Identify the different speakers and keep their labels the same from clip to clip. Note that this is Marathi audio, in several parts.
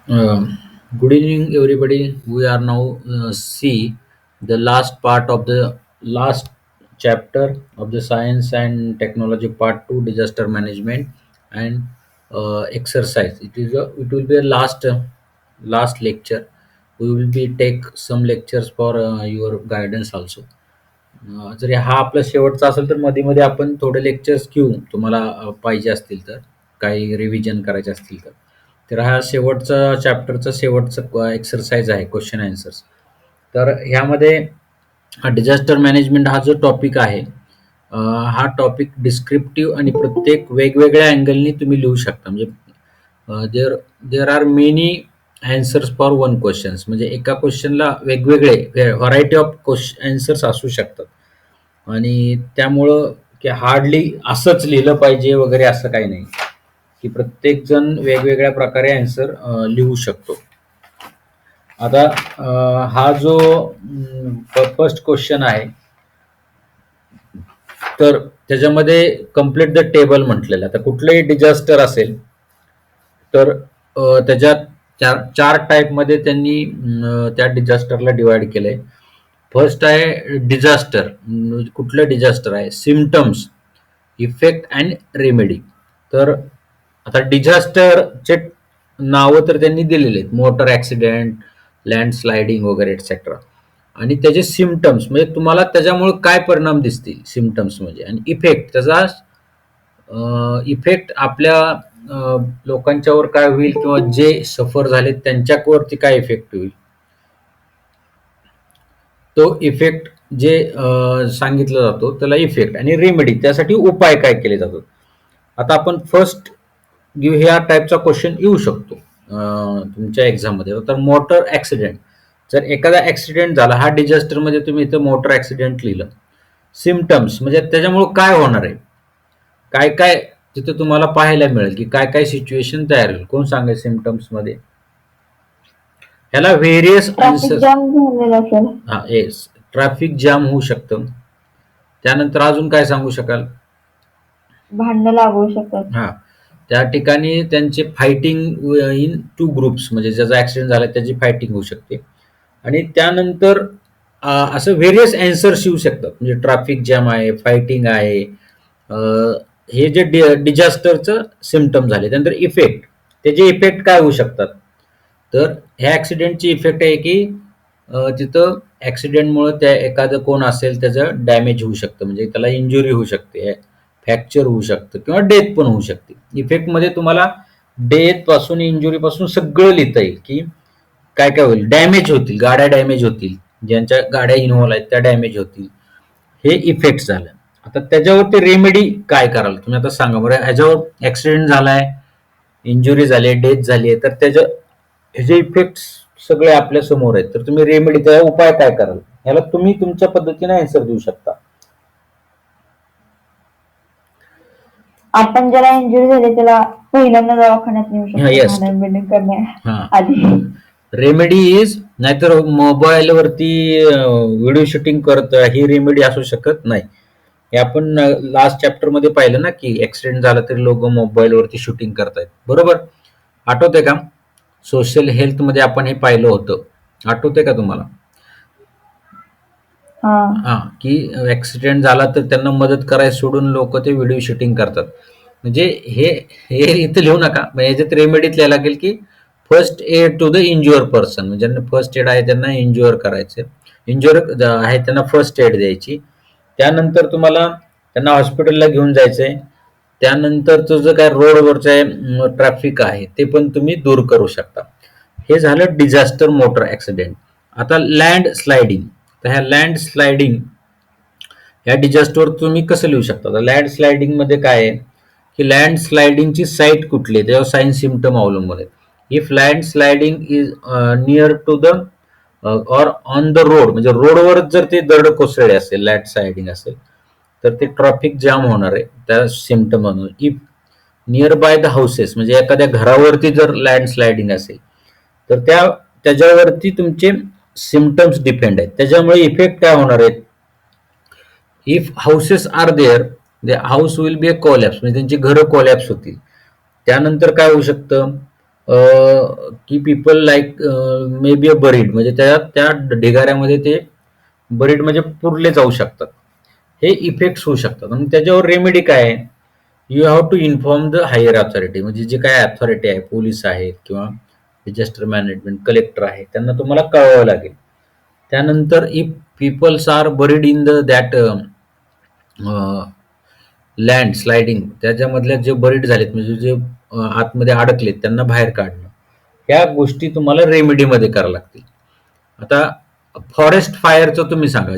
Speaker 1: Um, Good evening, everybody. We are now see the last part of the last chapter of the science and technology part two, disaster management and exercise. It will be a last lecture. We will be take some lectures for your guidance also. जरी हा आपला शेवटचा असेल तर मध्ये मध्ये आपण थोडे लेक्चर्स घेऊ तुम्हाला पाहिजे असतील तर काही रिव्हिजन करायचे असतील तर. तर हा शेवटचा चॅप्टरचा शेवटचा एक्सरसाइज आहे क्वेश्चन आन्सर्स. तर ह्यामध्ये हा डिझास्टर मॅनेजमेंट हा जो टॉपिक आहे हा टॉपिक डिस्क्रिप्टिव्ह आणि प्रत्येक वेगवेगळ्या अँगलनी तुम्ही लिहू शकता. म्हणजे there there are many answers for one questions. म्हणजे एका क्वेश्चनला वेगवेगळे व्हरायटी ऑफ आन्सर्स असू शकतात. आणि त्यामुळं की हार्डली असंच लिहिलं पाहिजे वगैरे असं काही नाही, की प्रत्येक जण वेगवेगळ्या प्रकारे आन्सर लिहू शकतो. आता हा जो फर्स्ट क्वेश्चन आहे तर त्याच्यामध्ये कम्प्लीट द टेबल म्हटलेलं आहे. आता कुठलंही डिझास्टर असेल तर त्याच्यात चार टाईपमध्ये त्यांनी त्या डिझास्टरला डिवाइड केलंय. फर्स्ट आहे डिझास्टर. कुठलं डिझास्टर आहे? Symptoms, effect and remedy. तर आता डिझास्टरचे नावं तर त्यांनी दिलेले आहेत, मोटर ॲक्सिडेंट, लँडस्लायडिंग वगैरे एक्सेट्रा. आणि त्याचे सिम्पटम्स म्हणजे तुम्हाला त्याच्यामुळे काय परिणाम दिसतील सिम्पटम्स म्हणजे, आणि इफेक्ट त्याचा इफेक्ट आपल्या लोकांच्यावर काय होईल किंवा जे सफर झाले त्यांच्यावरती काय इफेक्ट होईल, तो इफेक्ट जे सांगितला जातो त्याला इफेक्ट. आणि रेमेडी त्यासाठी उपाय काय केले जातात. आता आपण फर्स्ट ह्या टाईपचा क्वेश्चन येऊ शकतो तुमच्या एक्झाममध्ये. तर मोटर ॲक्सिडेंट, जर एखादा ॲक्सिडेंट झाला, हा डिझास्टरमध्ये तुम्ही इथं मोटर ॲक्सिडेंट लिहिलं. सिम्पटम्स म्हणजे त्याच्यामुळं काय होणार आहे, काय काय तिथे तुम्हाला पाहायला मिळेल की काय काय सिच्युएशन तयार होईल. कोण सांगेल सिम्पटम्समध्ये? ह्याला व्हेरियस
Speaker 2: ट्रॅफिक
Speaker 1: आन्सर.
Speaker 2: जाम झालेला असेल.
Speaker 1: हा येस, ट्रॅफिक जाम होऊ शकतं. त्यानंतर अजून काय सांगू शकाल?
Speaker 2: भांडणं लागू शकतात.
Speaker 1: हा, त्या ठिकाणी त्यांचे फायटिंग इन टू ग्रुप्स, म्हणजे ज्याचा ऍक्सिडेंट झाला त्याची फायटिंग होऊ शकते. आणि त्यानंतर असं व्हेरियस आन्सर्स येऊ शकतात. म्हणजे ट्रॅफिक जॅम आहे, फायटिंग आहे, हे जे डिझास्टरचं सिम्पटम झाले. त्यानंतर इफेक्ट, त्याचे इफेक्ट काय होऊ शकतात. तर ह्या ॲक्सिडेंटची इफेक्ट आहे की तिथं ॲक्सिडेंटमुळं त्या एखादं कोण असेल त्याचं डॅमेज होऊ शकतं, म्हणजे त्याला इंजुरी होऊ शकते, फ्रॅक्चर होऊ शकतं किंवा डेथ पण होऊ शकते. इफेक्टमध्ये तुम्हाला डेथ पासून इंजुरी पासून सगळं लिहिता येईल की काय काय होईल. डॅमेज होतील, गाड्या डॅमेज होतील, ज्यांच्या गाड्या इन्व्हॉल्व आहेत त्या डॅमेज होतील. हे इफेक्ट झालं. आता त्याच्यावरती रेमेडी काय कराल तुम्ही आता सांगा बरं. ह्याच्यावर ऍक्सिडेंट झालाय, इंजुरी झाली, डेथ झाली आहे, तर त्याच्या ह्याचे इफेक्ट सगळे आपल्या समोर आहेत. तर तुम्ही रेमेडी, त्याचा उपाय काय कराल, ह्याला तुम्ही तुमच्या पद्धतीने आन्सर देऊ शकता.
Speaker 2: आपण ज्याला इंजुरी झाली त्याला पहिल्यांदा दवाखान्यात नेऊ शकतो
Speaker 1: येस.
Speaker 2: भांडण बिंडण करण्या
Speaker 1: हा,
Speaker 2: आधी.
Speaker 1: रेमेडी इज, नाहीतर मोबाईलवरती व्हिडिओ शूटिंग करत, ही रेमेडी असू शकत नाही. हे आपण लास्ट चॅप्टर मध्ये पाहिलं ना की ऍक्सिडेंट झाला तरी लोक मोबाईलवरती शूटिंग करतायत, बरोबर? आठवतंय का? सोशल हेल्थ मध्ये आपण हे पाहिलं होतं, आठवतंय का तुम्हाला?
Speaker 2: हा,
Speaker 1: हा, की ऍक्सिडेंट झाला तर त्यांना मदत करायला सोडून लोक ते व्हिडिओ शूटिंग करतात. म्हणजे हे हे इथं लिहू नका. म्हणजे याच्यात रेमेडीत लिहायला लागेल की first aid to the injure person, म्हणजे ज्यांना फर्स्ट एड आहे त्यांना इंज्युअर करायचे, इंज्युअर आहे त्यांना फर्स्ट एड द्यायची. त्यानंतर तुम्हाला त्यांना हॉस्पिटलला घेऊन जायचंय. त्यानंतर तुझं काय रोडवरचं ट्रॅफिक आहे ते पण तुम्ही दूर करू शकता. हे झालं डिझास्टर मोटर ऍक्सिडेंट. आता लँड स्लायडिंग. तर ह्या लँड स्लायडिंग ह्या डिझास्टरवर तुम्ही कसं लिहू शकता. लँड स्लायडिंग मध्ये काय आहे की लँड स्लायडिंगची साईट कुठली आहे त्याच्यावर साइन सिम्पटम अवलंबून आहेत. If land sliding is near to the or on the road, म्हणजे रोडवर जर ते दरड कोसळले असेल, लँड स्लायडिंग असेल, तर ते ट्रॅफिक जाम होणार आहे त्या सिम्पटम म्हणून. If near by the houses, म्हणजे एखाद्या घरावरती जर लँड स्लायडिंग असेल तर त्याच्यावरती तुमचे सिम्पटम्स डिपेंड आहेत. त्याच्यामुळे इफेक्ट काय होणार आहेत. If houses are there, the house will be a collapse, म्हणजे त्यांची घरं कोलॅप्स होतील. त्यानंतर काय होऊ शकतं, की people like may be a buried, म्हणजे त्या त्या ढिगाऱ्यामध्ये ते बरीड म्हणजे पुरले जाऊ शकतात. हे इफेक्ट्स होऊ शकतात आणि त्याच्यावर रेमेडी काय आहे? You have to inform the higher authority, म्हणजे जे काय अथॉरिटी आहे, पोलीस आहेत किंवा डिझास्टर मॅनेजमेंट कलेक्टर आहे, त्यांना तुम्हाला कळवावं लागेल. त्यानंतर if peoples are buried in the that land sliding, त्याच्यामधल्या जे बरीड झालेत म्हणजे जे आतमध्ये अडकलेत त्यांना बाहेर काढणं, ह्या गोष्टी तुम्हाला रेमेडीमध्ये करावं लागतील. आता फॉरेस्ट फायरचं तुम्ही सांगा.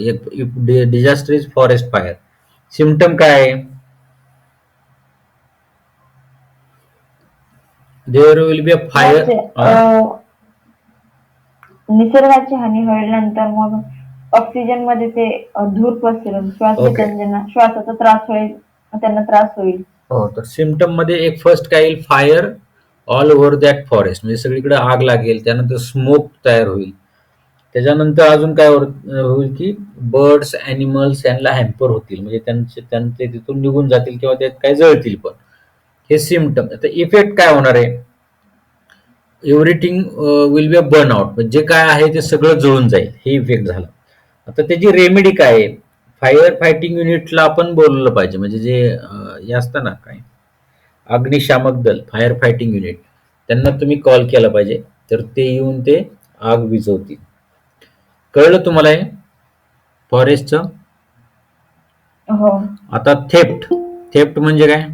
Speaker 1: Disaster is forest fire, symptom काय आहे? There will be a fire.
Speaker 2: म्हणजे निसर्गाची हानी होईल्यानंतर मग ऑक्सिजन मध्ये ते धूर पसरून श्वास
Speaker 1: ओके.
Speaker 2: घेताना ज्यांना श्वासाचा त्रास होईल त्यांना त्रास होईल.
Speaker 1: हो, तर सिम्पटम मध्ये एक फर्स्ट काय येईल? Fire all over that forest, म्हणजे सगळीकडे आग लागेल. त्यानंतर स्मोक तयार होईल. त्याच्यानंतर अजून काय होईल की बर्ड्स ॲनिमल्स यांना हॅम्पर होतील, म्हणजे त्यांचे तिथून निघून जातील किंवा त्यात काय जळतील पण. हे सिम्पटम. आता इफेक्ट काय होणार आहे? Everything will be a burn out, म्हणजे जे काय आहे ते सगळं जळून जाईल. हे इफेक्ट झाला. आता त्याची रेमेडी काय आहे? फायर फायटिंग युनिटला आपण बोलवलं पाहिजे, म्हणजे जे हे असतं ना काय, अग्निशामक दल, फायर फायटिंग युनिट, त्यांना तुम्ही कॉल केला पाहिजे. तर ते येऊन ते आग विझवतील. कळलं तुम्हाला हे फॉरेस्टचं?
Speaker 2: हो.
Speaker 1: आता थेफ्ट. थेफ्ट म्हणजे काय?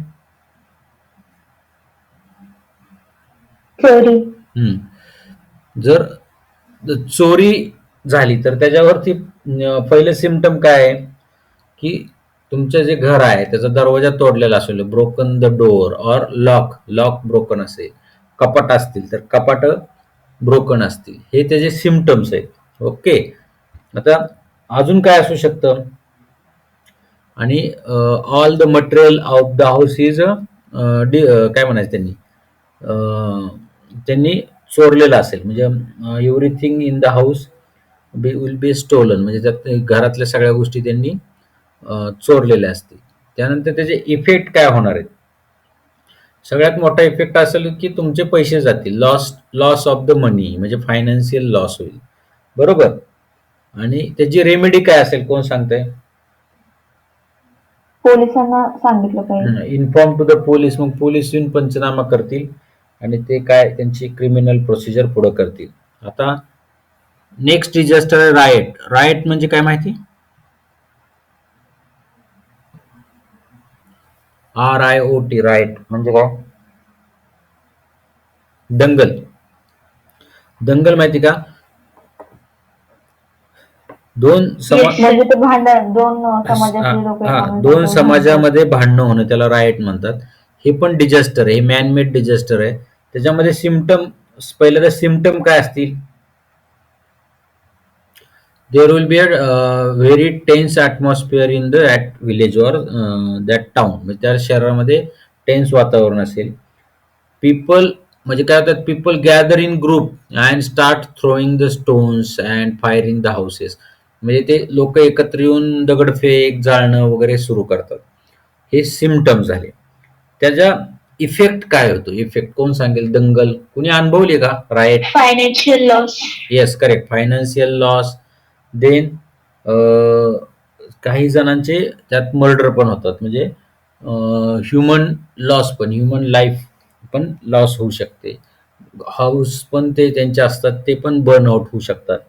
Speaker 2: चोरी.
Speaker 1: जर चोरी झाली तर त्याच्यावरती पहिलं सिम्पटम काय आहे? की तुमचं जे घर आहे त्याचा दरवाजा तोडलेला असेल, broken the door or lock lock broken असेल, कपाट असतील तर कपाट ब्रोकन असतील, हे त्याचे सिम्पटम्स आहेत. ओके. आता अजून काय असू शकतं? आणि all the material of the house is काय म्हणायचं त्यांनी, त्यांनी चोरलेलं असेल, म्हणजे everything in the house will be stolen, म्हणजे त्यात घरातल्या सगळ्या गोष्टी त्यांनी चोरलेल्या असतील. त्यानंतर त्याचे इफेक्ट काय होणार आहेत? सगळ्यात मोठा इफेक्ट असेल की तुमचे पैसे जातील, लॉस लॉस ऑफ द मनी, म्हणजे फायनान्शियल लॉस होईल. बरोबर. आणि त्याची रेमेडी काय असेल, कोण सांगतंय?
Speaker 2: पोलिसांना सांगितलं पाहिजे.
Speaker 1: इन्फॉर्म टू द पोलीस, मग पोलीस येऊन पंचनामा करतील आणि ते काय त्यांची क्रिमिनल प्रोसिजर पुढे करतील. आता नेक्स्ट डिझास्टर आहे रायट. रायट म्हणजे काय माहिती? RIOT, रायट म्हणजे काय? दंगल. दंगल माहिती का? दोन
Speaker 2: म्हणजे ते भांडण दोन समाजातले लोक
Speaker 1: दोन
Speaker 2: एकमेकांवर भांडतात.
Speaker 1: समाजामध्ये भांडणं होणं, त्याला रायट म्हणतात. हे पण डिझास्टर आहे, मॅन मेड डिझास्टर आहे. त्याच्यामध्ये सिम्पटम, पहिलं तर सिम्पटम काय असतील? There will be a very tense atmosphere in the that village or that town, म्हणजे त्या शहरामध्ये टेन्स वातावरण असेल. पीपल, म्हणजे काय होतात, people gather in group and start throwing the stones and firing the houses, म्हणजे ते लोक एकत्र येऊन दगडफेक, जाळणं वगैरे सुरू करतात. हे सिम्पटम झाले. त्याचा इफेक्ट काय होतो? इफेक्ट कोण सांगेल? दंगल कुणी अनुभवली का? Right.
Speaker 2: Financial loss.
Speaker 1: Yes, correct. Financial loss. Then काही जणांचे त्यात मर्डर पण होतात, म्हणजे ह्युमन लॉस पण, ह्युमन लाईफ पण लॉस होऊ शकते. हाऊस पण ते त्यांचे असतात, ते पण बर्न आउट होऊ शकतात.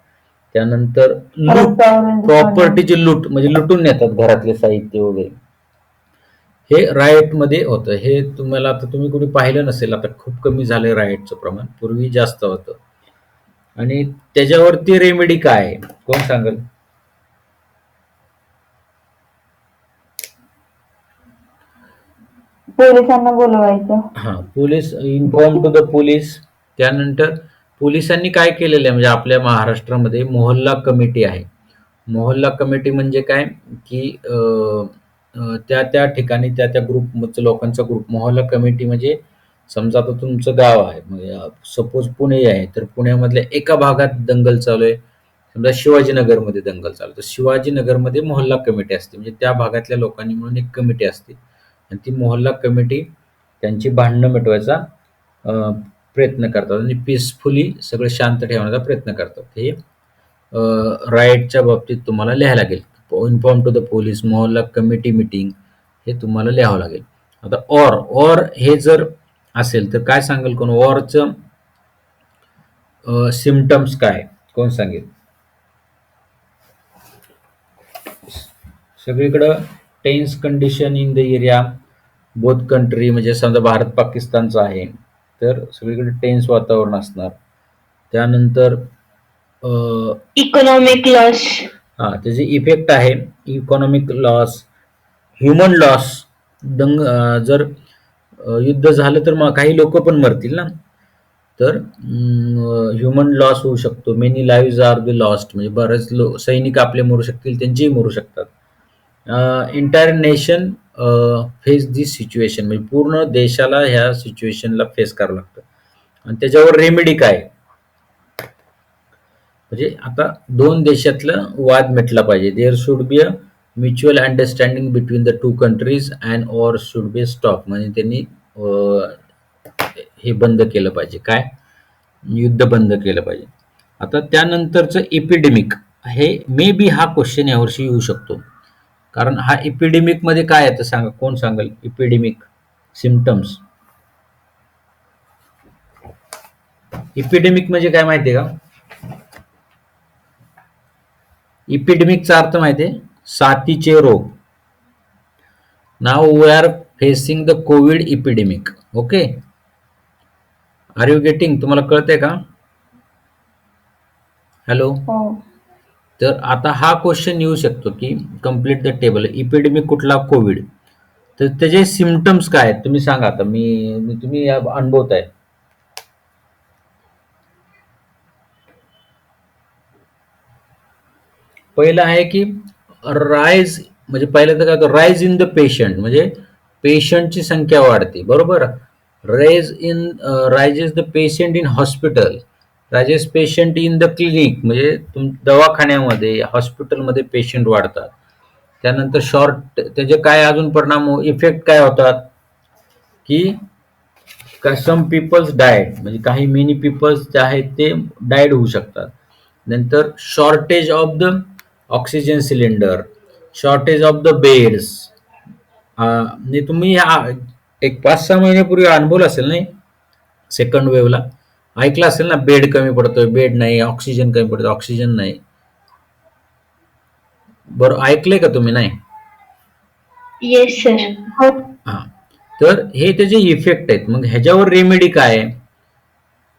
Speaker 1: त्यानंतर लूट, प्रॉपर्टीची लूट, म्हणजे लुटून नेतात घरातले साहित्य वगैरे. हे रायटमध्ये होतं. हे तुम्हाला, आता तुम्ही कुणी पाहिलं नसेल, आता खूप कमी झालंय रायटचं प्रमाण, पूर्वी जास्त होतं. आणि त्याच्यावरती रेमेडी काय आहे, कोण सांगेल?
Speaker 2: पोलिसांना बोलवायचं.
Speaker 1: Police, inform to the police. त्यानंतर पोलिसांनी काय केलेलं आहे, म्हणजे आपल्या महाराष्ट्रामध्ये मोहल्ला कमिटी आहे. मोहल्ला कमिटी म्हणजे काय, की त्या त्या ठिकाणी त्या त्या ग्रुपचं लोकांचा ग्रुप, मोहल्ला कमिटी म्हणजे समजा आता तुमचं गाव आहे, म्हणजे सपोज पुणे आहे, तर पुण्यामधल्या एका भागात दंगल चालू आहे. समजा शिवाजीनगरमध्ये दंगल चालू आहे, तर शिवाजीनगरमध्ये मोहल्ला कमिटी असते, म्हणजे त्या भागातल्या लोकांनी म्हणून एक कमिटी असते. आणि ती मोहल्ला कमिटी त्यांची भांडणं मिटवायचा प्रयत्न करतात आणि पीसफुली सगळे शांत ठेवण्याचा प्रयत्न करतात. हे राईटच्या बाबतीत तुम्हाला लिहायला लागेल. इन्फॉर्म टू द पोलीस, मोहल्ला कमिटी मीटिंग, हे तुम्हाला लिहावं लागेल. आता ऑर हे जर असेल तर काय सांगेल कोण? वॉरचं सिम्पटम्स काय कोण सांगेल? सगळीकडं tense condition in the area both country, म्हणजे समजा भारत पाकिस्तानचं आहे तर सगळीकडे टेन्स वातावरण असणार. त्यानंतर
Speaker 2: इकॉनॉमिक लॉस.
Speaker 1: हा, त्याचे इफेक्ट आहे इकॉनॉमिक लॉस, ह्युमन लॉस. जर युद्ध झालं तर मग काही लोक पण मरतील ना, तर ह्युमन लॉस होऊ शकतो. Many lives are be lost, म्हणजे बरेच सैनिक आपले मरू शकतील, त्यांचेही मरू शकतात. Entire nation face this situation, म्हणजे पूर्ण देशाला ह्या सिच्युएशनला फेस करावं लागतं. आणि त्याच्यावर रेमेडी काय? म्हणजे आता दोन देशातलं वाद मिटला पाहिजे. There should be a mutual understanding between the two countries and or should be stop, म्हणजे त्यांनी हे बंद केलं पाहिजे. काय? युद्ध बंद केलं पाहिजे. आता त्यानंतरचं इपिडेमिक, हे मे बी हा क्वेश्चन यावर्षी येऊ शकतो. कारण हा इपिडेमिक मध्ये काय येतं सांगा, कोण सांगेल? Epidemic symptoms. इपिडेमिक म्हणजे काय माहितीये का? इपिडेमिकचा अर्थ माहितीये? साथीचे रोग. Now we are facing the covid epidemic. Okay, are you getting? तुम्हाला कळतंय का? हॅलो.
Speaker 2: हो.
Speaker 1: तर आता हा क्वेश्चन येऊ शकतो की कम्प्लीट द टेबल. इपिडेमिक कुठला? कोविड. तर त्याचे सिम्पटम्स काय आहेत तुम्ही सांगा. आता तुम्ही अनुभवताय. पहिलं आहे की राईज, म्हणजे पहिलं तर काय होतं? राईज इन द पेशंट, म्हणजे पेशंटची संख्या वाढते. बरोबर. Rises the patient in hospital, Rajesh patient in the clinic, म्हणजे दवाखान्यामध्ये हॉस्पिटलमध्ये पेशंट वाढतात. त्यानंतर शॉर्ट, त्याचे काय अजून परिणाम इफेक्ट काय होतात की सम पीपल्स डायड, म्हणजे काही मेनी पीपल्स जे आहेत ते डायड होऊ शकतात. नंतर shortage of the oxygen cylinder, shortage of the beds. म्हणजे तुम्ही एक 5-6 महिन्यापूर्वी अनुभवलं असेल नाही, सेकंड वेव्हला ऐकलं असेल ना, बेड कमी पडतोय, बेड नाही, ऑक्सिजन कमी पडतोय, ऑक्सिजन नाही. बरं, ऐकलंय का तुम्ही? नाही.
Speaker 2: Yes sir. हो.
Speaker 1: हा, तर हे त्याचे इफेक्ट आहेत. मग ह्याच्यावर रेमेडी काय आहे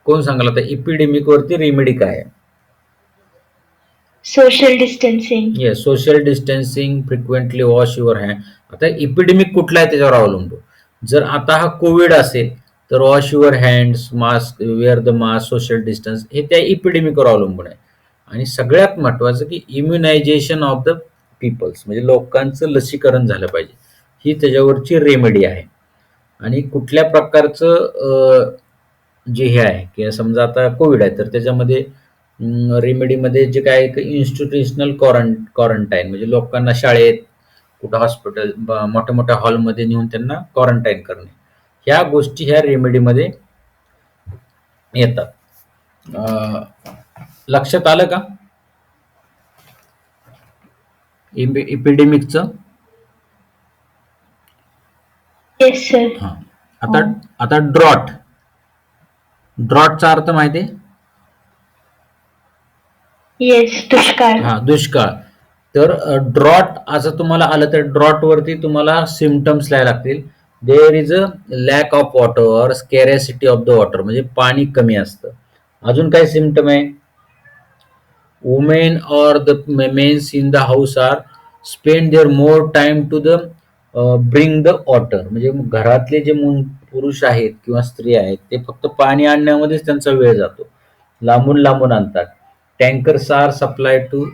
Speaker 1: कोण सांगाल? आता इपिडेमिक वरती रेमेडी काय आहे?
Speaker 2: Social distancing.
Speaker 1: Yes, social distancing, frequently wash your hand. आता इपिडेमिक कुठला आहे त्याच्यावर अवलंबून. जर आता हा कोविड असेल तर wash your hands, mask, wear the mask, social distance, हे त्या इपिडेमिकवर अवलंबून आहे. आणि सगळ्यात महत्वाचं की इम्युनायझेशन ऑफ द पीपल्स, म्हणजे लोकांचं लसीकरण झालं पाहिजे. ही त्याच्यावरची रेमेडी आहे. आणि कुठल्या प्रकारचं जे हे आहे की समजा आता कोविड आहे तर त्याच्यामध्ये रेमेडीमध्ये जे काय इन्स्टिट्यूशनल क्वारंटाईन, म्हणजे लोकांना शाळेत, कुठं हॉस्पिटल, मोठ्या मोठ्या हॉलमध्ये नेऊन त्यांना क्वारंटाईन करणे, ह्या गोष्टी ह्या रेमेडीमध्ये येतात. लक्षात आलं का इपिडेमिकचं?
Speaker 2: Yes sir.
Speaker 1: हा. आता ड्रॉटचा अर्थ माहिती आहे?
Speaker 2: येस, दुष्काळ.
Speaker 1: हा, दुष्काळ. तर ड्रॉट असं तुम्हाला आलं तर ड्रॉट वरती तुम्हाला सिम्पटम्स लिहायला लागतील. There is a lack of water, scarcity of the water, म्हणजे पाणी कमी असतं. अजून काय सिम्पटम आहे? Women or the mens in the house are spend their more time to the bring the water, म्हणजे घरातले जे पुरुष आहेत किंवा स्त्री आहेत ते फक्त पाणी आणण्यामध्येच त्यांचा वेळ जातो, लांबून लांबून आणतात. Tankers are supply to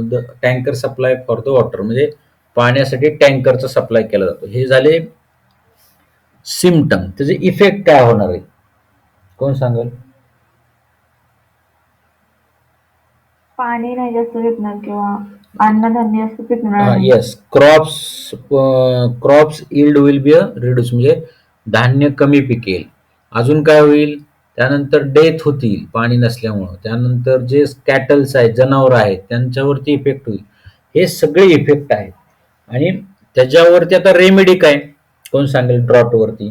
Speaker 1: the tanker supply for the water, म्हणजे पाण्यासाठी टँकरचा सप्लाय केला जातो. हे झाले सिम्पटम. त्याचे इफेक्ट काय होणार आहे कोण सांगेल?
Speaker 2: पाणी नाही जास्त भेटणार किंवा अन्नधान्य जास्त पिकणार नाही.
Speaker 1: Yes, crops yield will be reduce, म्हणजे धान्य कमी पिकेल. अजून काय होईल? त्यानंतर डेथ होतील पाणी नसल्यामुळं, त्यानंतर जे कॅटल्स आहेत, जनावरं आहेत, त्यांच्यावरती इफेक्ट होईल. हे सगळे इफेक्ट आहेत. आणि त्याच्यावरती आता रेमेडी काय? कोण सांगेल ड्रॉटवरती?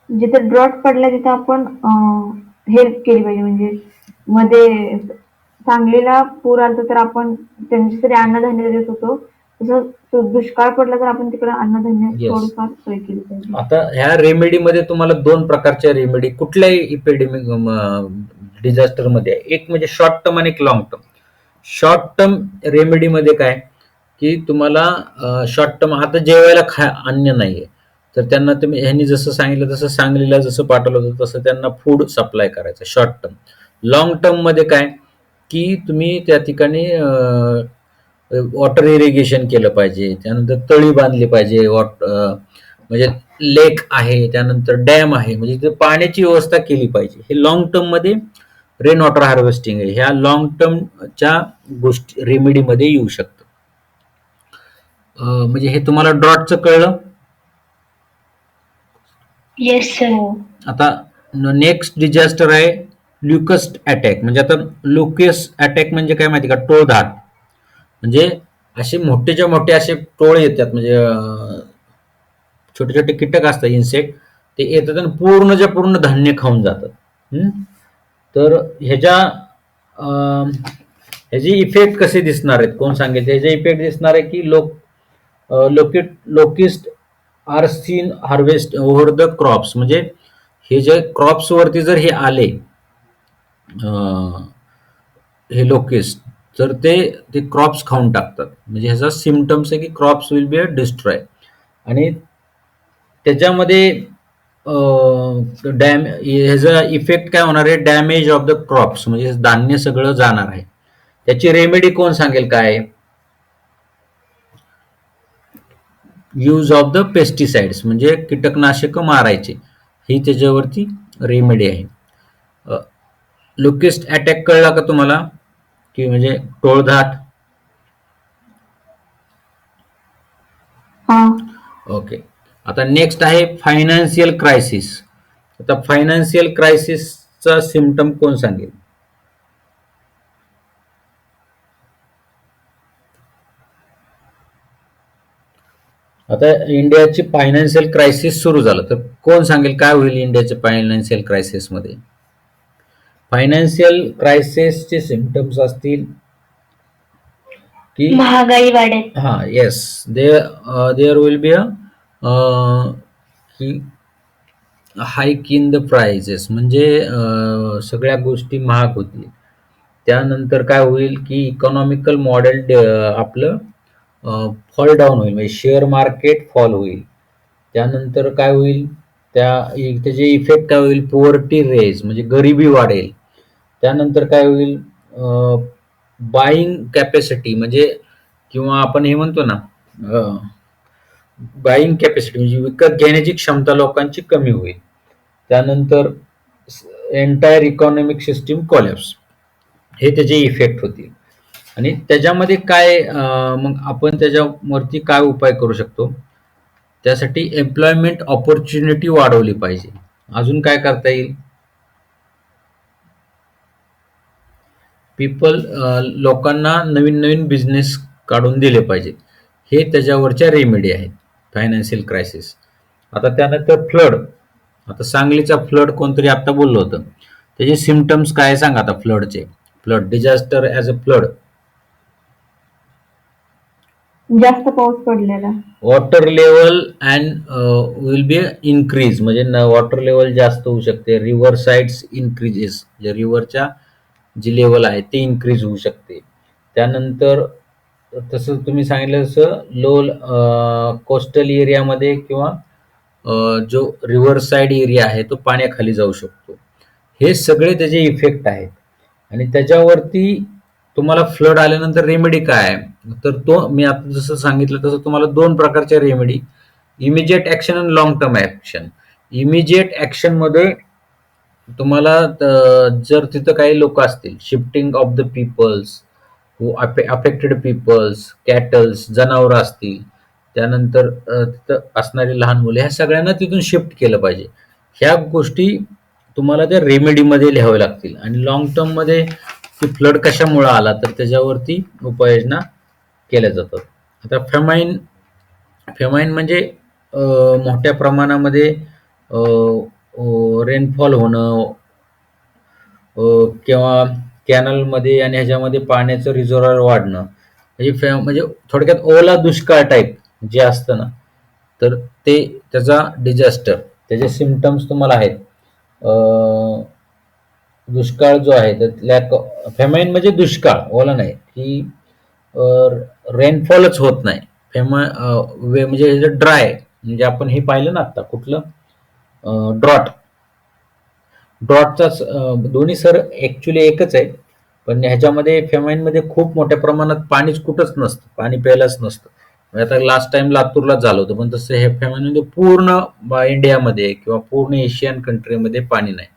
Speaker 2: जिथे ड्रॉट पडला तिथे आपण हेल्प केली पाहिजे. म्हणजे मध्ये सांगलीला पूर आलता तर आपण त्यांच्यासाठी अन्नधान्य देत होतो. तसं तो दुष्काळ पडला तर आपण तिकडे अन्नधान्य
Speaker 1: येस.
Speaker 2: थोडीफार सोय केली पाहिजे.
Speaker 1: आता ह्या रेमेडीमध्ये तुम्हाला दोन प्रकारच्या रेमेडी कुठल्याही इपिडेमिक डिझास्टरमध्ये आहे. एक म्हणजे शॉर्ट टर्म आणि एक लॉंग टर्म. शॉर्ट टर्म रेमेडीमध्ये काय, की तुम्हाला शॉर्ट टर्म आता जेवायला अन्न नाहीये, तर त्यांना तुम्ही ह्यांनी जसं सांगितलं तसं सांगलीला जसं पाठवलं होतं तसं त्यांना फूड सप्लाय करायचं शॉर्ट टर्म. लॉंग टर्ममध्ये काय, की तुम्ही त्या ठिकाणी वॉटर इरिगेशन केलं पाहिजे, त्यानंतर तळी बांधली पाहिजे, म्हणजे लेक आहे, त्यानंतर डॅम आहे, म्हणजे तिथे पाण्याची व्यवस्था केली पाहिजे. हे लॉंग टर्ममध्ये रेन वॉटर हार्वेस्टिंग आहे. ह्या लॉंग टर्मच्या गोष्टी रेमेडीमध्ये येऊ शकतं. म्हणजे हे तुम्हाला ड्रॉटचं कळलं.
Speaker 2: Yes sir.
Speaker 1: आता नेक्स्ट डिझास्टर आहे ल्युकस्ट अटॅक. म्हणजे आता लुकेस्ट अटॅक म्हणजे काय माहिती का? टोळधाड. म्हणजे असे मोठेच्या मोठे असे टोळ येतात, म्हणजे छोटे छोटे कीटक असतात, इन्सेक्ट, ते येतात आणि पूर्णच्या पूर्ण धान्य खाऊन जातात. हम्म? तर ह्याचे इफेक्ट कसे दिसणार आहेत? कोण सांगेल? ह्याचे इफेक्ट दिसणार आहे की locusts are seen harvest over the crops. म्हणजे हे जे क्रॉप्स वरती जर हे आले, हे लोकिस्ट, तर ते ते क्रॉप्स खाऊन टाकतात. म्हणजे ह्याचा सिम्पटम्स आहे की crops will be a destroy. आणि त्याच्यामध्ये ह्याचा इफेक्ट काय होणार आहे? डॅमेज ऑफ द क्रॉप्स, म्हणजे धान्य सगळं जाणार आहे. त्याची रेमेडी कोण सांगेल काय? यूज ऑफ द पेस्टिसाइड्स, म्हणजे कीटकनाशक मारायचे, ही त्याच्यावरती रेमेडी आहे. लुकिस्ट अटॅक कळला का तुम्हाला? की म्हणजे टोळधाट.
Speaker 2: हा.
Speaker 1: ओके. आता नेक्स्ट आहे फायनान्शियल क्रायसिस. आता फायनान्शियल क्रायसिसचा सिम्पटम कोण सांगेल? आता इंडियाची फायनान्शियल क्रायसिस सुरू झालं तर कोण सांगेल काय होईल इंडियाच्या फायनान्शियल क्रायसिसमध्ये? फायनान्शियल क्रायसिसचे सिम्पटम्स असतील की
Speaker 2: महागाई वाढेल.
Speaker 1: हा, yes, there will be a की हाईक इन द प्राइजेस, म्हणजे सगळ्या गोष्टी महाग होतील. त्यानंतर काय होईल की इकॉनॉमिकल मॉडेल आपलं फॉल डाऊन होईल, म्हणजे शेअर मार्केट फॉल होईल. त्यानंतर काय होईल, त्याचे इफेक्ट काय होईल? पुअर्टी रेज, म्हणजे गरिबी वाढेल. त्यानंतर काय होईल? बाईंग कॅपॅसिटी, म्हणजे किंवा आपण हे म्हणतो ना, बाईंग कॅपॅसिटी म्हणजे विकत घेण्याची क्षमता लोकांची कमी होईल. त्यानंतर एंटायर इकॉनॉमिक सिस्टीम कोलॅप्स, हे त्याचे इफेक्ट होतील. आणि त्याच्यामध्ये काय, मग आपण त्याच्यावरती काय उपाय करू शकतो? त्यासाठी एम्प्लॉयमेंट ऑपॉर्च्युनिटी वाढवली पाहिजे. अजून काय करता येईल? लोकांना नवीन नवीन बिझनेस काढून दिले पाहिजेत. हे त्याच्यावरच्या रेमेडी आहेत फायनान्शियल क्रायसिस. आता त्यानंतर फ्लड. आता सांगलीचा फ्लड कोणतरी आता बोललं होतं, त्याचे सिम्पटम्स काय सांगा आता फ्लडचे? Flood disaster as a flood.
Speaker 2: जास्त पाऊस पडलेला.
Speaker 1: Water level and will be increase, म्हणजे वॉटर लेवल जास्त होऊ शकते. रिव्हर साईड्स इन्क्रीजेस, जे रिव्हरच्या जी लेवल आहे ते इन्क्रीज होऊ शकते. त्यानंतर तसं तुम्ही सांगितलं तसं कोस्टल एरियामध्ये किंवा जो रिव्हर साईड एरिया आहे तो पाण्याखाली जाऊ शकतो. हे सगळे त्याचे इफेक्ट आहेत. आणि त्याच्यावरती तुम्हाला फ्लड आल्यानंतर रेमेडी काय आहे? तर तो मी आता जसं सांगितलं तसं तुम्हाला दोन प्रकारच्या रेमेडी, इमिजिएट ऍक्शन आणि long term action. Immediate action मध्ये तुम्हाला जर तिथं काही लोक असतील, shifting of the peoples, affected peoples, cattles, जनावरं असतील, त्यानंतर तिथं असणारी लहान मुले, ह्या सगळ्यांना तिथून शिफ्ट केलं पाहिजे. ह्या गोष्टी तुम्हाला त्या रेमेडीमध्ये लिहाव्या लागतील आणि लाँग टर्ममध्ये की फ्लड कशामुळे आला तर त्याच्यावरती उपाययोजना केल्या जातात. आता फेमाईन फेमाईन म्हणजे मोठ्या प्रमाणामध्ये रेनफॉल होणं, किंवा कॅनलमध्ये आणि ह्याच्यामध्ये पाण्याचं रिझर्व्हायर वाढणं म्हणजे म्हणजे थोडक्यात ओला दुष्काळ टाईप जे असतं ना, तर ते त्याचा डिझास्टर त्याचे सिम्पटम्स तुम्हाला आहेत. अं, दुष्काळ जो आहे तर लॅक फेमाईन म्हणजे दुष्काळ ओला नाही की रेनफॉलच होत नाही. म्हणजे ड्राय म्हणजे आपण हे पाहिलं ना आता कुठलं ड्रॉट. ड्रॉटचाच दोन्ही सर ऍक्च्युली एकच आहे. पण ह्याच्यामध्ये फेमाईनमध्ये खूप मोठ्या प्रमाणात पाणीच कुठंच नसतं, पाणी प्यायलाच नसतं. म्हणजे आता लास्ट टाइम लातूरलाच झालं होतं, पण तसं हे फेमाईनमध्ये पूर्ण इंडियामध्ये किंवा पूर्ण एशियन कंट्रीमध्ये पाणी नाही.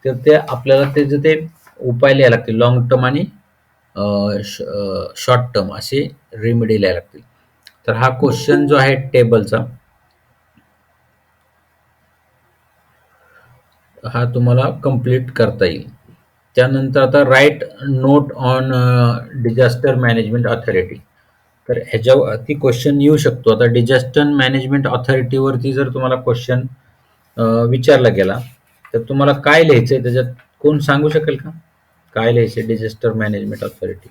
Speaker 1: तर ते आपल्याला त्याचे ते उपाय लिहायला लागतील लॉंग टर्म आणि शॉर्ट टर्म असे रेमेडी लिहायला लागतील. तर हा क्वेश्चन जो आहे टेबलचा हा तुम्हाला कंप्लीट करता येईल. त्यानंतर आता write note on disaster management authority. तर ह्याच्यावरती क्वेश्चन येऊ शकतो. आता डिझास्टर मॅनेजमेंट ऑथॉरिटीवरती जर तुम्हाला क्वेश्चन विचारला गेला तर तुम्हाला काय लिहायचंय त्याच्यात, कोण सांगू शकेल का काय लिहायचंय डिझास्टर मॅनेजमेंट ऑथॉरिटी?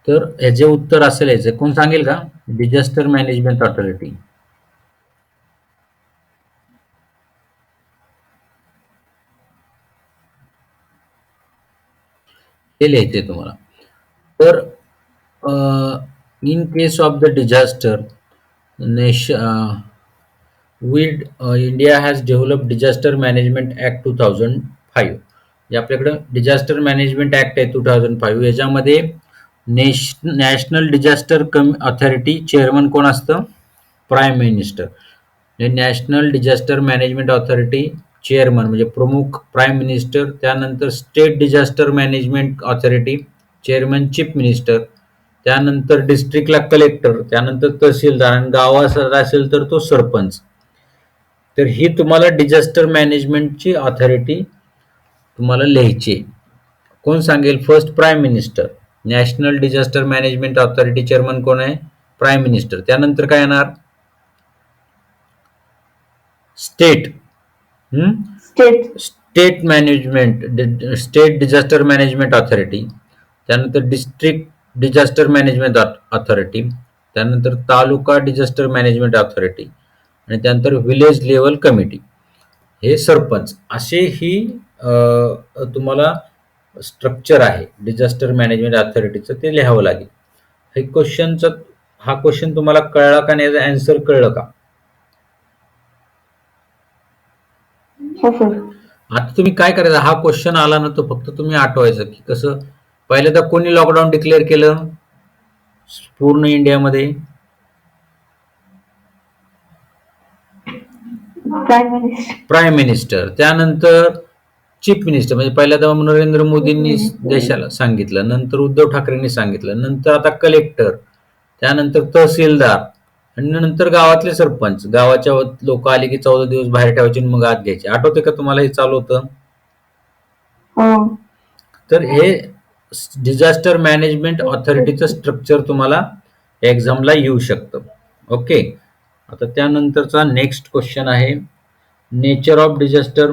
Speaker 1: तर ह्याचे उत्तर असेल याचे कोण सांगेल का? डिझास्टर मॅनेजमेंट ऑथॉरिटी हे लिहायचंय तुम्हाला. तर in case of the disaster nation we India has develop disaster management act 2005. जे आपल्याकडं डिझास्टर मॅनेजमेंट ऍक्ट आहे 2005. याच्यामध्ये नॅशनल डिझास्टर ऑथॉरिटी चेअरमन कोण असतं? Prime minister. National disaster management authority chairman म्हणजे प्रमुख प्राईम मिनिस्टर. त्यानंतर state disaster management authority chairman chief minister. त्यानंतर डिस्ट्रिक्टला कलेक्टर, त्यानंतर तहसीलदार आणि गावात असेल तर तो सरपंच. तर ही तुम्हाला डिझास्टर मॅनेजमेंटची ऑथॉरिटी तुम्हाला लिहायची आहे. कोण सांगेल? First prime minister. National disaster management authority chairman कोण आहे? Prime minister. त्यानंतर काय येणार? State.
Speaker 2: State.
Speaker 1: State management, state disaster management authority. त्यानंतर डिस्ट्रिक्ट डिझास्टर मॅनेजमेंट ऑथॉरिटी. त्यानंतर तालुका डिझास्टर मॅनेजमेंट ऑथॉरिटी आणि त्यानंतर विलेज लेवल कमिटी. हे सरपंच असे ही तुम्हाला स्ट्रक्चर आहे डिझास्टर मॅनेजमेंट ऑथॉरिटीचं, ते लिहावं लागेल. हे क्वेश्चनचं हा क्वेश्चन तुम्हाला कळला का नाही? आन्सर कळलं का?
Speaker 2: हो सर.
Speaker 1: आता तुम्ही काय करायचं, हा क्वेश्चन आला ना तो फक्त तुम्ही आठवायचं की कसं. पहिल्यांदा कोणी लॉकडाऊन डिक्लेअर केलं पूर्ण इंडियामध्ये?
Speaker 2: Prime minister.
Speaker 1: Prime minister. त्यानंतर चीफ मिनिस्टर म्हणजे पहिल्यांदा नरेंद्र मोदींनी देशाला सांगितलं, नंतर उद्धव ठाकरेंनी सांगितलं, नंतर आता कलेक्टर, त्यानंतर तहसीलदार आणि नंतर गावातले सरपंच. गावाच्या लोक आले की 14 दिवस बाहेर ठेवायचे आणि मग आत घ्यायचे. आठवते का तुम्हाला हे चालू होतं?
Speaker 2: हो.
Speaker 1: तर हे डिझास्टर मॅनेजमेंट ऑथॉरिटीचं स्ट्रक्चर तुम्हाला एक्झामला येऊ शकतं. ओके. आता त्यानंतरचा नेक्स्ट क्वेश्चन आहे नेचर ऑफ डिझास्टर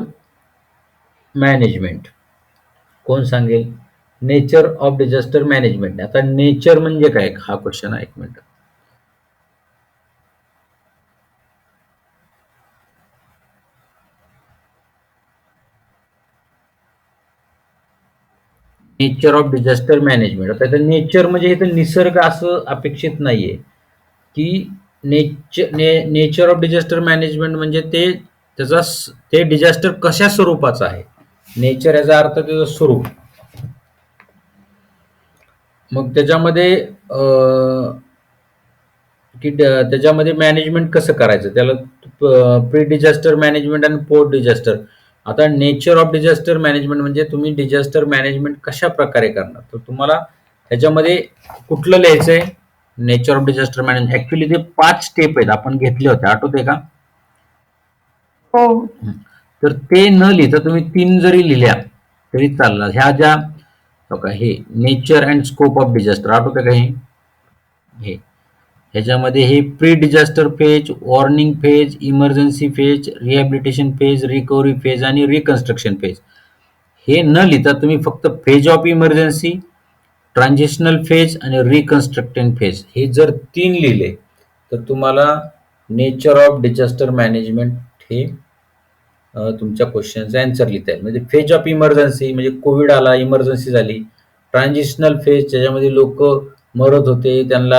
Speaker 1: मॅनेजमेंट. कोण सांगेल? Nature of disaster management. आता नेचर म्हणजे काय हा क्वेश्चन आहे. 1 minute. Nature of disaster management. आता नेचर म्हणजे इथं निसर्ग असं अपेक्षित नाहीये की नेचर ऑफ डिझास्टर मॅनेजमेंट म्हणजे ते डिझास्टर कशा स्वरूपाचं आहे. नेचर याचा अर्थ त्याचं स्वरूप. मग त्याच्यामध्ये की त्याच्यामध्ये मॅनेजमेंट कसं करायचं त्याला, प्री डिझास्टर मॅनेजमेंट आणि पोस्ट डिझास्टर. आता नेचर ऑफ डिझास्टर मॅनेजमेंट म्हणजे तुम्ही डिझास्टर मॅनेजमेंट कशा प्रकारे करणार, तर तुम्हाला ह्याच्यामध्ये कुठलं लिहायचंय? Nature of disaster management actually ते 5 स्टेप आहेत, आपण घेतले होते, आठवते का?
Speaker 2: हो.
Speaker 1: हं. तर ते न लिहिता तुम्ही 3 जरी लिहिल्या तरी चालणार. ह्या ज्या बघा, हे nature and scope of disaster आठवतं का? हे ह्याच्यामध्ये हे pre disaster phase, warning phase, emergency phase, rehabilitation phase, recovery phase आणि रिकन्स्ट्रक्शन फेज. हे न लिहिता तुम्ही फक्त फेज ऑफ इमर्जन्सी, ट्रान्झिशनल फेज आणि रिकन्स्ट्रक्टिंग फेज हे जर 3 लिहिले तर तुम्हाला नेचर ऑफ डिझास्टर मॅनेजमेंट हे तुमच्या क्वेश्चनचा आन्सर लिहिता येईल. म्हणजे फेज ऑफ इमर्जन्सी म्हणजे कोविड आला, इमर्जन्सी झाली. ट्रान्झिशनल फेज ज्याच्यामध्ये लोक मरत होते, त्यांना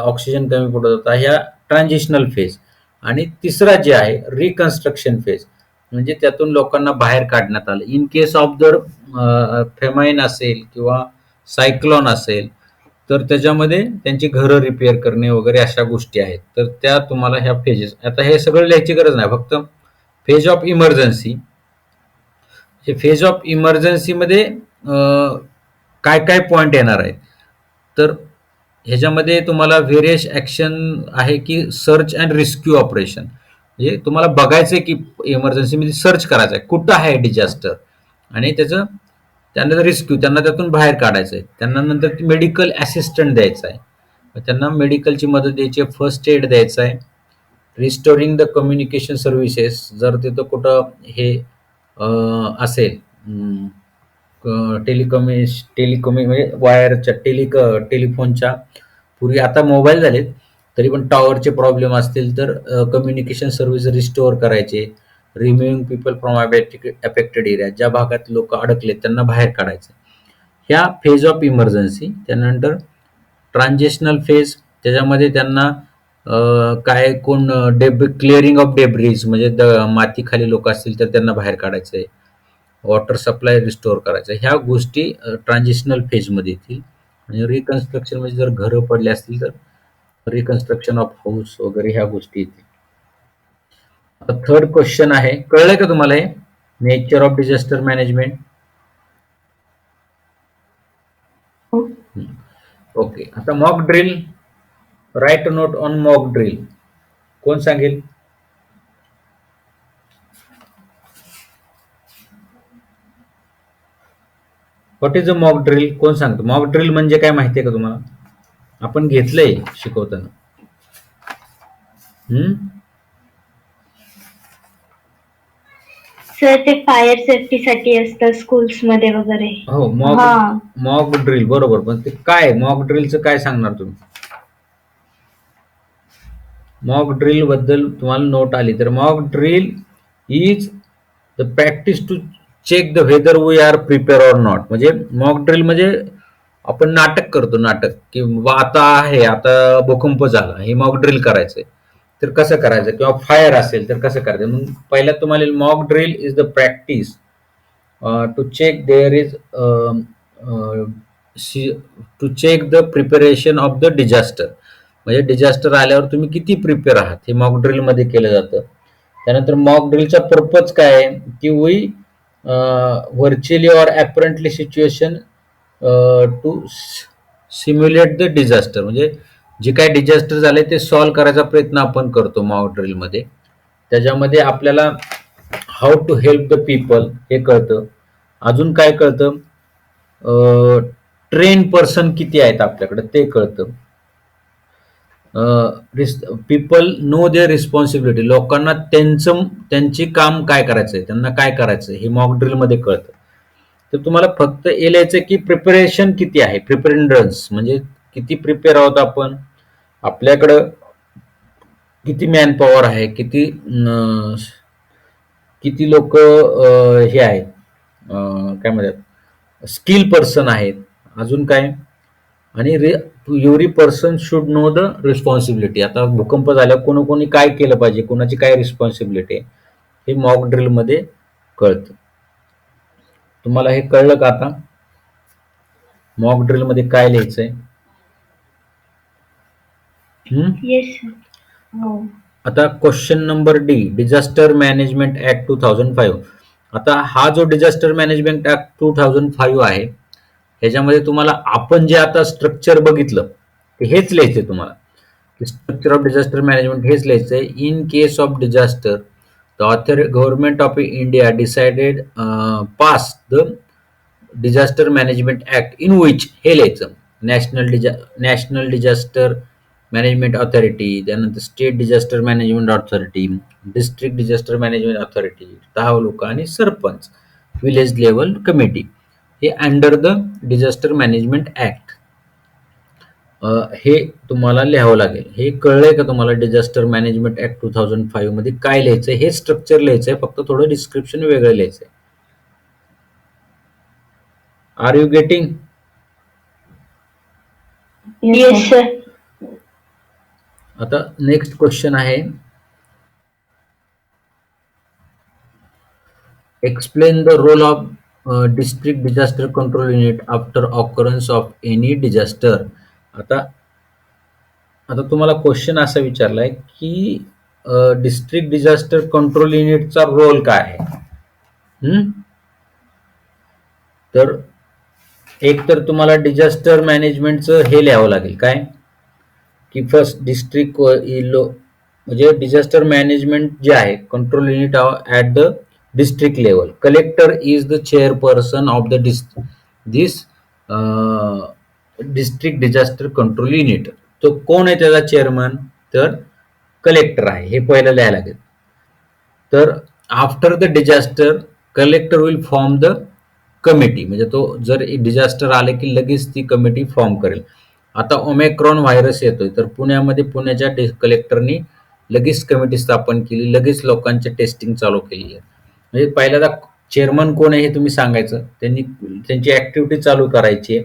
Speaker 1: ऑक्सिजन कमी पडत होता, ह्या ट्रान्झिशनल फेज. आणि तिसरा जे आहे रिकन्स्ट्रक्शन फेज, म्हणजे त्यातून लोकांना बाहेर काढण्यात आलं. इन केस ऑफ जर फेमाईन असेल किंवा सायक्लॉन असेल तर त्याच्यामध्ये त्यांची घरं रिपेअर करणे वगैरे अशा गोष्टी आहेत. तर त्या तुम्हाला ह्या फेजेस, आता हे सगळं लिहायची गरज नाही, फक्त फेज ऑफ इमर्जन्सी. हे फेज ऑफ इमर्जन्सीमध्ये काय काय पॉईंट येणार आहेत, तर ह्याच्यामध्ये तुम्हाला व्हेरियस ॲक्शन आहे की सर्च अँड रेस्क्यू ऑपरेशन. म्हणजे तुम्हाला बघायचं आहे की इमर्जन्सीमध्ये सर्च करायचं आहे कुठं आहे डिझास्टर, आणि त्याचं त्यांना रिस्क्यू, त्यांना त्यातून बाहेर काढायचं आहे. त्यांना नंतर मेडिकल असिस्टंट द्यायचा आहे, त्यांना मेडिकलची मदत द्यायची आहे, फर्स्ट एड द्यायचा आहे. रिस्टोरिंग द कम्युनिकेशन सर्व्हिसेस, जर तिथं कुठं हे असेल टेलिकॉमी म्हणजे वायरच्या टेलिफोनच्या, पूर्वी आता मोबाईल झालेत तरी पण टॉवरचे प्रॉब्लेम असतील तर कम्युनिकेशन सर्व्हिस रिस्टोअर करायचे. रिम्युव्हिंग पीपल फ्रॉम अफेक्टेड एरिया, ज्या भागात लोक अडकले त्यांना बाहेर काढायचं. ह्या फेज ऑफ इमर्जन्सी. त्यानंतर ट्रान्झिशनल फेज, त्याच्यामध्ये त्यांना काय कोण क्लिअरिंग ऑफ डेब्रिज म्हणजे मातीखाली लोक असतील तर त्यांना बाहेर काढायचं आहे. वॉटर सप्लाय रिस्टोअर करायचं, ह्या गोष्टी ट्रान्झिशनल फेजमध्ये येतील. आणि रिकन्स्ट्रक्शन म्हणजे जर घरं पडले असतील तर रिकन्स्ट्रक्शन ऑफ हाऊस वगैरे ह्या गोष्टी येतील. आता थर्ड क्वेश्चन आहे, कळलंय का तुम्हाला हे नेचर ऑफ डिझास्टर मॅनेजमेंट?
Speaker 2: हो.
Speaker 1: ओके. आता mock drill, right note on mock drill. कोण सांगेल? What is a mock drill? कोण सांगतो? मॉक ड्रिल म्हणजे काय माहितीये का तुम्हाला? आपण घेतलंय शिकवताना. हम्म.
Speaker 3: सर ते फायर सेफ्टीसाठी असतं स्कूल्समध्ये वगैरे.
Speaker 1: हो, मॉक ड्रिल बरोबर. पण ते काय मॉक ड्रिलचं काय सांगणार तुम्ही? मॉक ड्रिल बद्दल तुम्हाला नोट आली तर mock drill is the practice to check the whether we are prepare or not. म्हणजे मॉक ड्रिल म्हणजे आपण नाटक करतो, नाटक की बाबा आता आहे, आता भूकंप झाला, हे मॉक ड्रिल करायचंय तर कसं करायचं, किंवा फायर असेल तर कसं करायचं. मग पहिल्या तुम्हाला mock drill is the practice to check there is to check the preparation of the disaster. म्हणजे डिझास्टर आल्यावर तुम्ही किती प्रिपेअर आहात हे मॉक ड्रिल मध्ये केलं जातं. त्यानंतर मॉक ड्रिलचा पर्पज काय आहे की we virtually or apparently situation to simulate the disaster. म्हणजे जे काय डिझास्टर झाले ते सॉल्व्ह करायचा प्रयत्न आपण करतो मॉक ड्रिलमध्ये. त्याच्यामध्ये आपल्याला how to help the people हे कळतं. अजून काय कळतं, ट्रेन पर्सन किती आहेत आपल्याकडे ते कळतं. पीपल नो देअर रिस्पॉन्सिबिलिटी, लोकांना त्यांची काम काय करायचंय, त्यांना काय करायचंय हे मॉक ड्रिल मध्ये कळतं. तर तुम्हाला फक्त हे लिहायचं की प्रिपरेशन किती आहे, प्रिपेरेडन्स म्हणजे किती प्रिपेअर आहोत आपण, आपल्याकडं किती मॅन पॉवर आहे, किती लोक हे आहेत, काय म्हणतात, स्किल पर्सन आहेत. अजून काय, आणि every person should know the responsibility. आता भूकंप झाल्यावर कोणी काय केलं पाहिजे, कोणाची काय रिस्पॉन्सिबिलिटी आहे हे मॉक ड्रिल मध्ये कळतं. तुम्हाला हे कळलं का आता मॉक ड्रिल मध्ये काय लिहायचंय?
Speaker 3: Yes sir.
Speaker 2: हो.
Speaker 1: आता question number D, disaster management act 2005. आता हा जो डिझास्टर मॅनेजमेंट ऍक्ट 2005 आहे, ह्याच्यामध्ये तुम्हाला आपण जे आता स्ट्रक्चर बघितलं ते हेच लिहायचंय तुम्हाला. स्ट्रक्चर ऑफ डिझास्टर मॅनेजमेंट हेच लिहायचंय. In case of disaster the author government of India decided pass the disaster management act in which, हे लिहायचं. नॅशनल डिझास्टर मॅनेजमेंट ऑथॉरिटी, त्यानंतर state disaster management authority, district disaster management authority, taluka आणि सरपंच, विलेज लेवल कमिटी, हे under the disaster management act. हे तुम्हाला लिहावं लागेल. हे कळलंय का तुम्हाला? डिझास्टर मॅनेजमेंट ऍक्ट 2005 मध्ये काय लिहायचंय? हे स्ट्रक्चर लिहायचंय, फक्त थोडं डिस्क्रिप्शन वेगळं लिहायचंय. Are you getting?
Speaker 3: Yes sir.
Speaker 1: आता नेक्स्ट क्वेश्चन आहे, explain the role of district disaster control unit after occurrence of any disaster. आता आता तुम्हाला क्वेश्चन असा विचारलाय की डिस्ट्रिक्ट डिझास्टर कंट्रोल युनिटचा रोल काय आहे. तर एक तर तुम्हाला डिझास्टर मॅनेजमेंटचं हे लिहावं लागेल, काय की फर्स्ट डिस्ट्रिक्ट म्हणजे डिझास्टर मॅनेजमेंट जे आहे control unit at the district level. Collector is the chairperson of the this district disaster control unit. तो कोण आहे त्याचा चेअरमन? तर कलेक्टर आहे. हे पहिलं लिहायला लागेल. तर after the disaster collector will form the committee, म्हणजे तो जर डिझास्टर आले की लगेच ती कमिटी फॉर्म करेल. आता ओमेक्रॉन व्हायरस येतोय, तर पुण्याच्या कलेक्टरनी लगेच कमिटी स्थापन केली, लगेच लोकांची टेस्टिंग चालू केली आहे. म्हणजे पहिल्यांदा चेअरमन कोण आहे हे तुम्ही सांगायचं, त्यांची ऍक्टिव्हिटी चालू करायची आहे.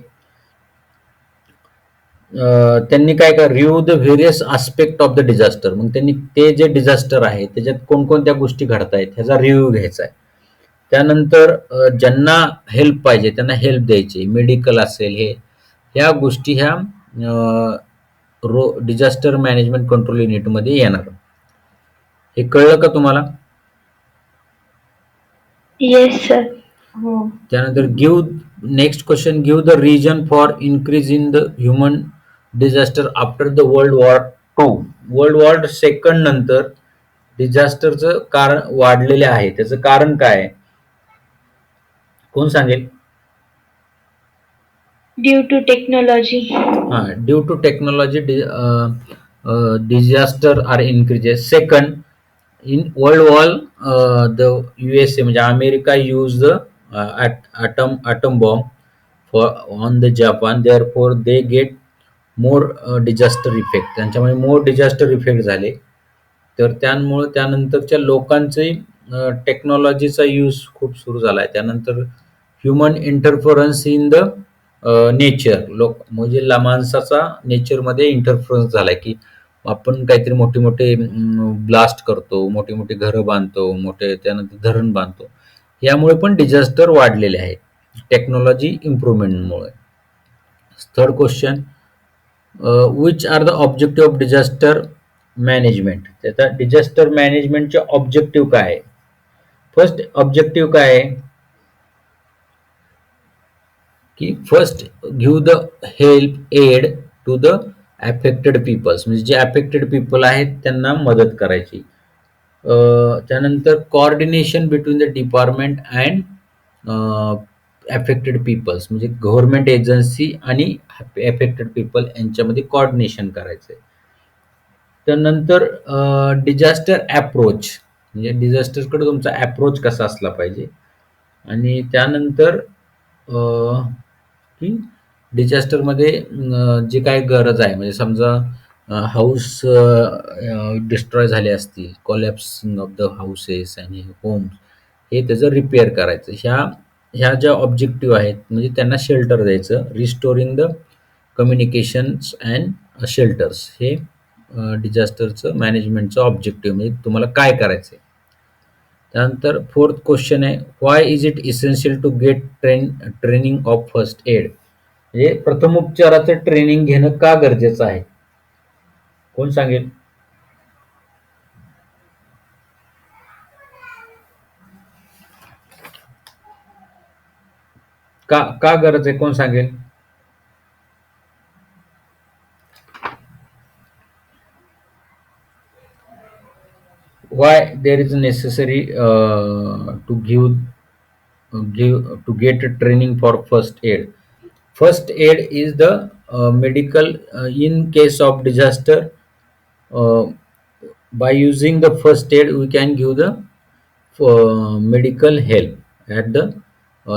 Speaker 1: त्यांनी काय review the various aspect of the disaster. मग त्यांनी ते जे डिझास्टर आहे त्याच्यात कोणकोणत्या गोष्टी घडतायत ह्याचा रिव्ह्यू घ्यायचा आहे. त्यानंतर ज्यांना हेल्प पाहिजे त्यांना हेल्प द्यायची, मेडिकल असेल, ह्या गोष्टी ह्या डिझास्टर मॅनेजमेंट कंट्रोल युनिटमध्ये येणार. हे कळलं का तुम्हाला?
Speaker 3: Yes sir.
Speaker 2: हो.
Speaker 1: त्यानंतर next question, give the reason for increase in the human disaster after the world war two. World war second नंतर डिझास्टरचं कारण वाढलेले आहे, त्याचं कारण काय आहे? कोण सांगेल?
Speaker 3: Due to technology.
Speaker 1: Due to technology disaster are increases. Second, in world war the USA म्हणजे America use the atom bomb on the Japan, therefore they get more disaster effect. त्यांच्यामुळे मोर डिझास्टर इफेक्ट झाले. तर त्यानंतरच्या लोकांचे टेक्नॉलॉजीचा यूज खूप सुरू झाला आहे. त्यानंतर human interference in the nature, म्हणजे माणसाचा नेचरमध्ये इंटरफरन्स झालाय की आपण काहीतरी मोठे मोठे ब्लास्ट करतो, मोठी मोठी घरं बांधतो, त्यानंतर धरण बांधतो, यामुळे पण डिझास्टर वाढलेले आहे टेक्नॉलॉजी इम्प्रुव्हमेंटमुळे. Third question, which are the objective of disaster management. त्याचा डिझास्टर मॅनेजमेंटचे ऑब्जेक्टिव्ह काय आहे? फर्स्ट ऑब्जेक्टिव्ह काय आहे की first give the help aid to the affected peoples, म्हणजे जे अफेक्टेड पीपल आहेत त्यांना मदत करायची. त्यानंतर coordination between the department and affected peoples, म्हणजे गव्हर्नमेंट एजन्सी आणि अफेक्टेड पीपल यांच्यामध्ये कोऑर्डिनेशन करायचं आहे. त्यानंतर डिझास्टर अप्रोच, म्हणजे डिझास्टरकडे तुमचा अप्रोच कसा असला पाहिजे. आणि त्यानंतर की डिझास्टरमध्ये जे काय गरज आहे, म्हणजे समजा हाऊस डिस्ट्रॉय झाले असतील, कोलॅप्सिंग ऑफ द हाऊसेस आणि होम्स, हे त्याचं रिपेअर करायचं. ह्या ज्या ऑब्जेक्टिव्ह आहेत, म्हणजे त्यांना शेल्टर द्यायचं, restoring the communications and shelters, हे डिझास्टरचं मॅनेजमेंटचं ऑब्जेक्टिव्ह, म्हणजे तुम्हाला काय करायचं आहे. त्यानंतर फोर्थ क्वेश्चन आहे, why is it essential to get training of first aid, म्हणजे प्रथमोपचाराचं ट्रेनिंग घेणं का गरजेचं आहे? कोण सांगेल? का का गरज आहे कोण सांगेल? Why there is necessary to give to get a training for first aid? First aid is the medical in case of disaster. Uh, by using the first aid, we can give the medical help at the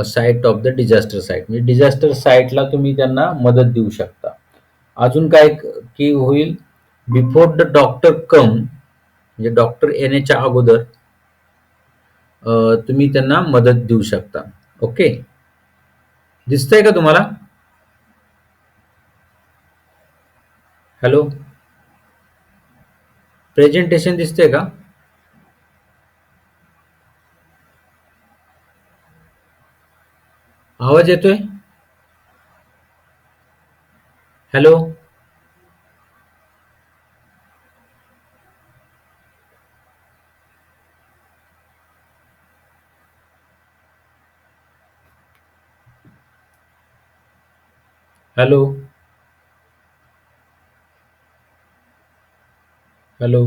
Speaker 1: site of the disaster site. म्हणजे डिझास्टर साईटला तुम्ही त्यांना मदत देऊ शकता. अजून काय की होईल, बिफोर द डॉक्टर कम, म्हणजे डॉक्टर येण्याच्या अगोदर तुम्ही त्यांना मदत देऊ शकता. ओके, दिसतंय का तुम्हाला? हॅलो, प्रेझेंटेशन दिसतंय का? आवाज येतोय? Hello, hello, hello,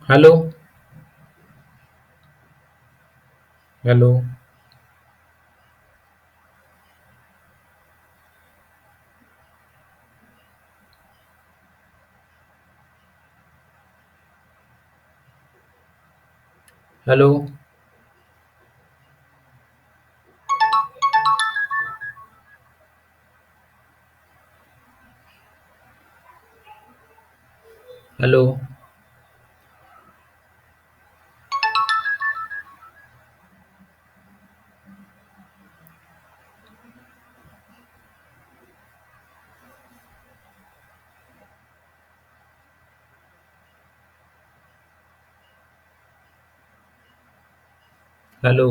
Speaker 1: hello, hello, hello, hello, hello.